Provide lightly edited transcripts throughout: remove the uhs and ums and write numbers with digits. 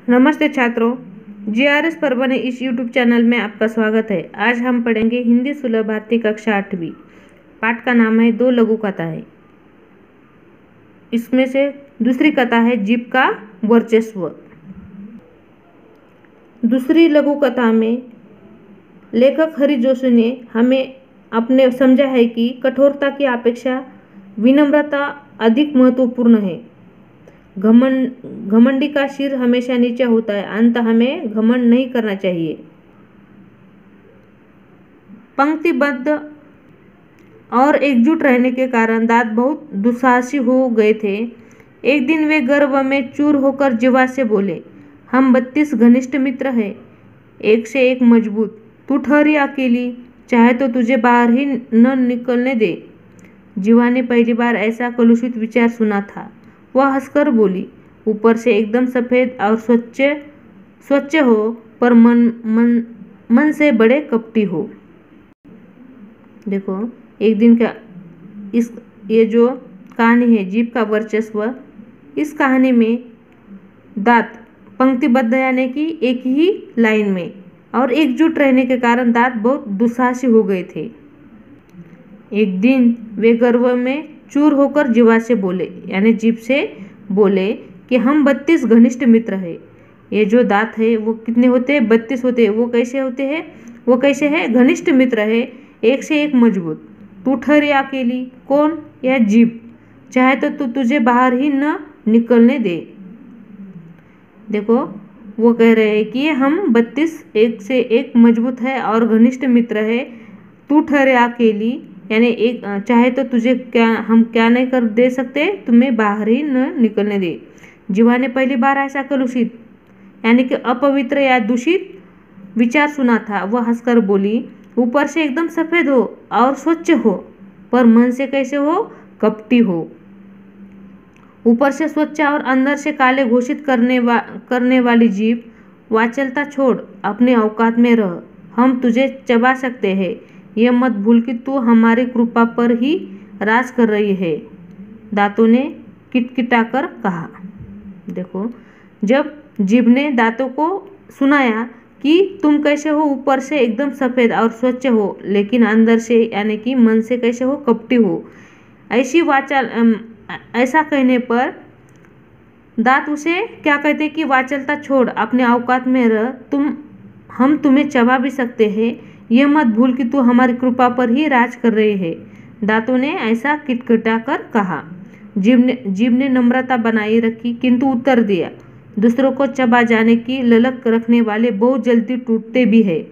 नमस्ते छात्रों, जीआरएस परभणी इस यूट्यूब चैनल में आपका स्वागत है। आज हम पढ़ेंगे हिंदी सुलभ भारती कक्षा 8वीं। पाठ का नाम है दो लघु कथाएं। इसमें से दूसरी कथा है जीभ का वर्चस्व। दूसरी लघु कथा में लेखक हरि जोशी ने हमें अपने समझा है कि कठोरता की अपेक्षा विनम्रता अधिक महत्वपूर्ण है। घमंडी का सिर हमेशा नीचा होता है, अंत हमें घमंड नहीं करना चाहिए। पंक्तिबद्ध और एकजुट रहने के कारण दांत बहुत दुस्साहसी हो गए थे। एक दिन वे गर्व में चूर होकर जीवा से बोले, हम 32 घनिष्ठ मित्र हैं, एक से एक मजबूत। तू ठहरी अकेली, चाहे तो तुझे बाहर ही न निकलने दे। जीवा ने पहली बार ऐसा कलुषित विचार सुना था। वह हंसकर बोली, ऊपर से एकदम सफेद और स्वच्छ हो, पर मन से बड़े कपटी हो। देखो, एक दिन का ये जो कहानी है जीभ का वर्चस्व, इस कहानी में दांत पंक्तिबद्ध यानी कि एक ही लाइन में और एकजुट रहने के कारण दांत बहुत दुस्साहसी हो गए थे। एक दिन वे गर्व में चूर होकर जीवा से बोले, यानी जीभ से बोले कि हम 32 घनिष्ठ मित्र हैं। ये जो दांत है वो कितने होते हैं? 32 होते हैं। वो कैसे होते हैं? वो कैसे है? घनिष्ठ मित्र है, एक से एक मजबूत। तू ठहरी अकेली, कौन? यह जीभ, चाहे तो तू तुझे बाहर ही न निकलने दे। देखो, वो कह रहे हैं कि हम 32 एक से एक मजबूत है और घनिष्ठ मित्र है। तू ठहरे अकेली, यानी एक चाहे तो तुझे हम क्या नहीं कर दे सकते, तुम्हें बाहर ही न निकलने दे। जीवा ने पहली बार ऐसा कलुषित यानी कि अपवित्र या दूषित विचार सुना था। वह हंसकर बोली, ऊपर से एकदम सफेद हो और स्वच्छ हो, पर मन से कैसे हो? कपटी हो। ऊपर से स्वच्छ और अंदर से काले घोषित करने वाली जीभ, वाचलता छोड़, अपने औकात में रह। हम तुझे चबा सकते हैं, यह मत भूल कि तू हमारी कृपा पर ही राज कर रही है। दांतों ने किटकिटाकर कहा। देखो, जब जीभ ने दांतों को सुनाया कि तुम कैसे हो, ऊपर से एकदम सफेद और स्वच्छ हो, लेकिन अंदर से यानी कि मन से कैसे हो? कपटी हो। ऐसा कहने पर दांत उसे क्या कहते कि वाचलता छोड़, अपने औकात में रह, हम तुम्हें चबा भी सकते हैं, यह मत भूल कि तू हमारी कृपा पर ही राज कर रही है। दांतों ने ऐसा किटकिटाकर कहा। जीभ ने नम्रता बनाई रखी, किंतु उत्तर दिया, दूसरों को चबा जाने की ललक रखने वाले बहुत जल्दी टूटते भी हैं,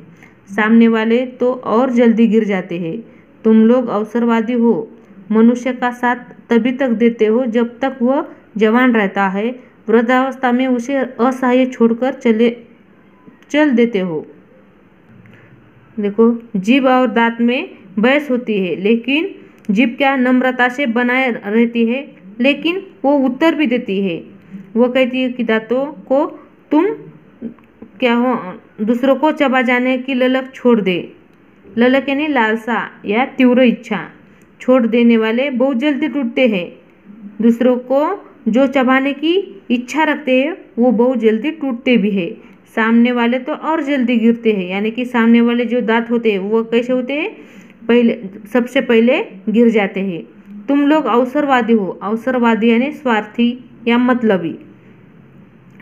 सामने वाले तो और जल्दी गिर जाते हैं। तुम लोग अवसरवादी हो, मनुष्य का साथ तभी तक देते हो जब तक वह जवान रहता है, वृद्धावस्था में उसे असहाय छोड़कर चल देते हो। देखो, जीभ और दांत में बहस होती है, लेकिन जीभ क्या नम्रता से बनाए रहती है, लेकिन वो उत्तर भी देती है। वो कहती है कि दांतों को तुम क्या हो, दूसरों को चबा जाने की ललक छोड़ दे। ललक यानी लालसा या तीव्र इच्छा। छोड़ देने वाले बहुत जल्दी टूटते हैं। दूसरों को जो चबाने की इच्छा रखते हैं वो बहुत जल्दी टूटते भी हैं। सामने वाले तो और जल्दी गिरते हैं, यानी कि सामने वाले जो दांत होते हैं वो कैसे होते हैं? सबसे पहले गिर जाते हैं। तुम लोग अवसरवादी हो। अवसरवादी यानी स्वार्थी या मतलबी।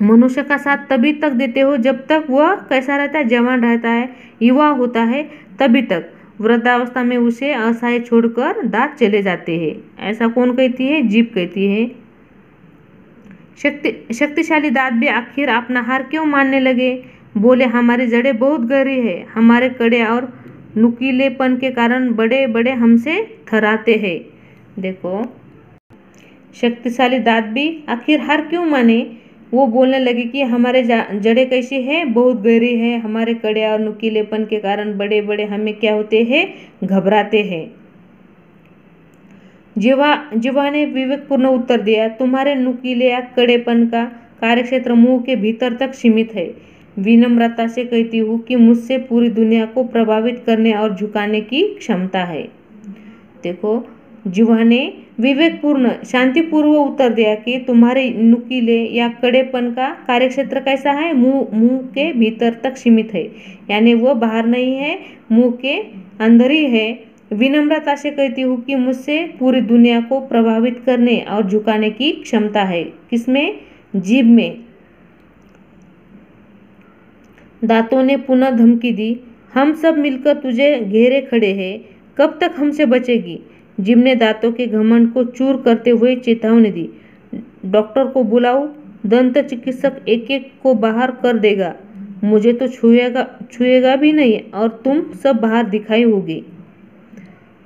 मनुष्य का साथ तभी तक देते हो जब तक वह कैसा रहता है? जवान रहता है, युवा होता है, तभी तक। वृद्धावस्था में उसे असहाय छोड़कर दांत चले जाते हैं। ऐसा कौन कहती है? जीभ कहती है। शक्तिशाली दांत भी आखिर अपना हार क्यों मानने लगे? बोले, हमारी जड़ें बहुत गहरी है, हमारे कड़े और नुकीलेपन के कारण बड़े बड़े हमसे थर्राते हैं। देखो, शक्तिशाली दांत भी आखिर हार क्यों माने? वो बोलने लगे कि हमारे जड़ें कैसी है? बहुत गहरी है, हमारे कड़े और नुकीलेपन के कारण बड़े बड़े हमें क्या होते हैं? घबराते हैं। जीवा ने विवेकपूर्ण उत्तर दिया, तुम्हारे नुकीले या कड़ेपन का कार्यक्षेत्र मुंह के भीतर तक सीमित है। विनम्रता से कहती हूँ कि मुझसे पूरी दुनिया को प्रभावित करने और झुकाने की क्षमता है। देखो, जिह्वा ने विवेकपूर्ण शांतिपूर्व उत्तर दिया कि तुम्हारे नुकीले या कड़ेपन का कार्यक्षेत्र कैसा है, मुंह के भीतर तक सीमित है, यानी वो बाहर नहीं है, मुंह के अंदर ही है। विनम्रता से कहती हूँ कि मुझसे पूरी दुनिया को प्रभावित करने और झुकाने की क्षमता है। किसमें? जीभ में। दांतों ने पुनः धमकी दी, हम सब मिलकर तुझे घेरे खड़े हैं, कब तक हमसे बचेगी? जीभ ने दांतों के घमंड को चूर करते हुए चेतावनी दी, डॉक्टर को बुलाओ, दंत चिकित्सक एक एक को बाहर कर देगा, मुझे तो छुएगा भी नहीं और तुम सब बाहर दिखाई होगी।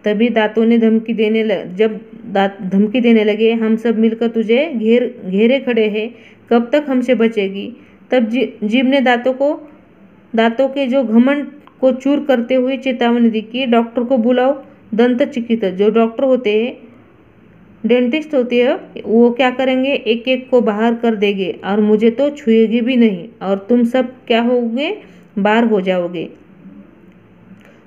तभी दांतों ने धमकी देने लगे, हम सब मिलकर तुझे घेरे खड़े हैं, कब तक हमसे बचेगी? तब जीभ ने दांतों के जो घमंड को चूर करते हुए चेतावनी दी कि डॉक्टर को बुलाओ, दंत चिकित्सक जो डॉक्टर होते हैं, डेंटिस्ट होते हैं, वो क्या करेंगे, एक एक को बाहर कर देंगे और मुझे तो छुएगी भी नहीं और तुम सब क्या होगे, बाहर हो जाओगे।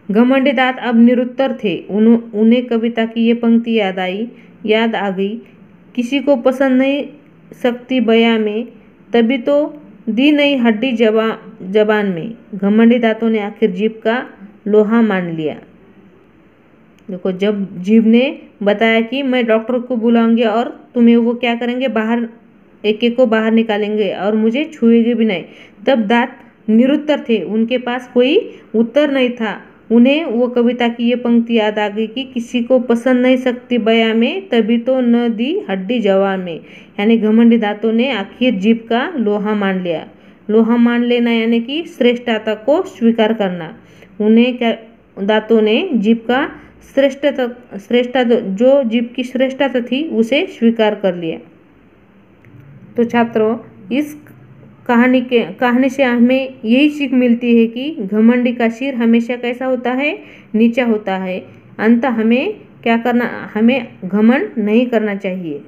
घमंडी दांत अब निरुत्तर थे। उन्हें कविता की ये पंक्ति याद आ गई, किसी को पसंद नहीं सकती बयां में, तभी तो दी नहीं हड्डी जबान में। घमंडी दांतों ने आखिर जीभ का लोहा मान लिया। देखो, जब जीभ ने बताया कि मैं डॉक्टर को बुलाऊंगी और तुम्हें वो क्या करेंगे, बाहर एक एक को बाहर निकालेंगे और मुझे छुएंगे भी नहीं, तब दांत निरुत्तर थे, उनके पास कोई उत्तर नहीं था। उन्हें वो कविता की ये पंक्ति याद आ गई कि किसी को पसंद नहीं सकती बयां में, तभी तो न दी हड्डी जबान में। यानी घमंडी दांतों ने आखिर जीभ का लोहा मान लिया। लोहा मान लेना यानी कि श्रेष्ठता को स्वीकार करना। दांतों ने जीभ का श्रेष्ठता जो जीभ की श्रेष्ठता थी उसे स्वीकार कर लिया। तो छात्रों, इस कहानी से हमें यही सीख मिलती है कि घमंडी का सिर हमेशा कैसा होता है, नीचा होता है। अंत हमें क्या करना, हमें घमंड नहीं करना चाहिए।